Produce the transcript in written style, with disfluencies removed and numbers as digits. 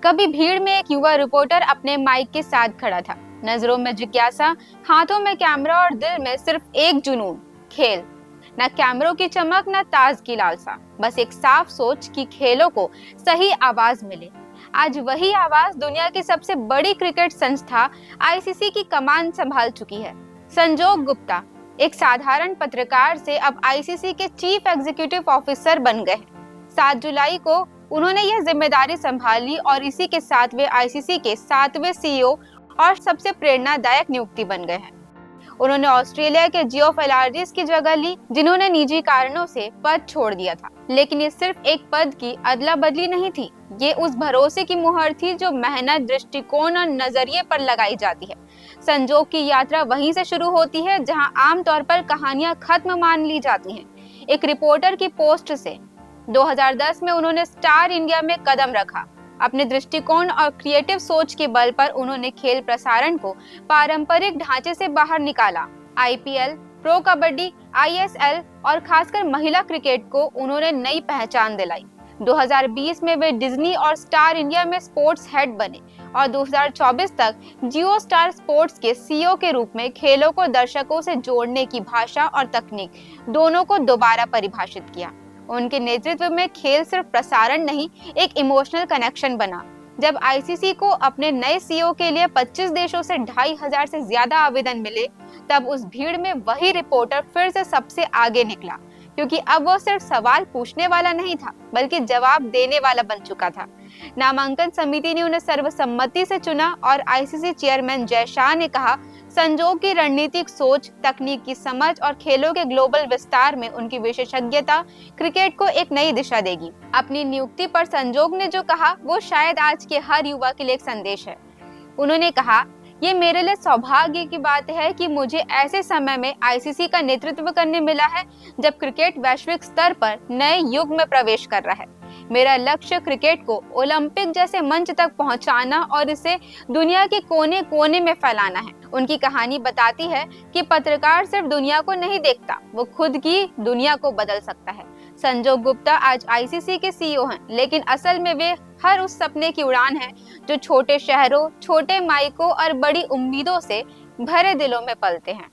कभी भीड़ में एक युवा रिपोर्टर अपने माइक के साथ खड़ा था। नजरों में जिज्ञासा, हाथों में कैमरा और दिल में सिर्फ एक जुनून, खेल। न कैमरों की चमक, न ताज की लालसा, बस एक साफ सोच कि खेलों को सही आवाज मिले। आज वही आवाज दुनिया की सबसे बड़ी क्रिकेट संस्था आईसीसी की कमान संभाल चुकी है। संजोग गुप्ता एक साधारण पत्रकार से अब आईसीसी के चीफ एग्जीक्यूटिव ऑफिसर बन गए। 7 जुलाई को उन्होंने यह जिम्मेदारी संभाली और इसी के साथ वे आईसीसी के 7वें सीईओ और सबसे प्रेरणादायक नियुक्ति बन गए हैं। उन्होंने ऑस्ट्रेलिया के जियो फेलार्डिस की जगह ली, जिन्होंने निजी कारणों से पद छोड़ दिया था। लेकिन ये सिर्फ एक पद की अदला बदली नहीं थी, ये उस भरोसे की मुहर थी जो मेहनत, दृष्टिकोण और नजरिए पर लगाई जाती है। संजोग की यात्रा वहीं से शुरू होती है जहां आमतौर पर कहानियां खत्म मान ली जाती हैं। एक रिपोर्टर की पोस्ट से 2010 में उन्होंने स्टार इंडिया में कदम रखा। अपने दृष्टिकोण और क्रिएटिव सोच के बल पर उन्होंने खेल प्रसारण को पारंपरिक ढांचे से बाहर निकाला। आईपीएल, प्रो कबड्डी, आईएसएल और खासकर महिला क्रिकेट को उन्होंने नई पहचान दिलाई। 2020 में वे डिज्नी और स्टार इंडिया में स्पोर्ट्स हेड बने और 2024 तक जियो स्टार स्पोर्ट्स के सीईओ के रूप में खेलों को दर्शकों से जोड़ने की भाषा और तकनीक दोनों को दोबारा परिभाषित किया। उनके नेतृत्व में खेल सिर्फ प्रसारण नहीं, एक इमोशनल कनेक्शन बना। जब आईसीसी को अपने नए सीईओ के लिए 25 देशों से 2500 से ज्यादा आवेदन मिले, तब उस भीड़ में वही रिपोर्टर फिर से सबसे आगे निकला, क्योंकि अब वो सिर्फ सवाल पूछने वाला नहीं था, बल्कि जवाब देने वाला बन चुका था। नामांकन समिति ने उन्हें सर्वसम्मति से चुना और आईसीसी चेयरमैन जय शाह ने कहा, संजोग की रणनीतिक सोच, तकनीक की समझ और खेलों के ग्लोबल विस्तार में उनकी विशेषज्ञता क्रिकेट को एक नई दिशा देगी। अपनी नियुक्ति पर संजोग ने जो कहा, वो शायद आज के हर युवा के लिए एक संदेश है। उन्होंने कहा, ये मेरे लिए सौभाग्य की बात है कि मुझे ऐसे समय में आईसीसी का नेतृत्व करने मिला है जब क्रिकेट वैश्विक स्तर पर नए युग में प्रवेश कर रहा है। मेरा लक्ष्य क्रिकेट को ओलंपिक जैसे मंच तक पहुंचाना और इसे दुनिया के कोने कोने में फैलाना है। उनकी कहानी बताती है कि पत्रकार सिर्फ दुनिया को नहीं देखता, वो खुद की दुनिया को बदल सकता है। संजोग गुप्ता आज आईसीसी के सीईओ हैं, लेकिन असल में वे हर उस सपने की उड़ान है जो छोटे शहरों, छोटे माइकों और बड़ी उम्मीदों से भरे दिलों में पलते हैं।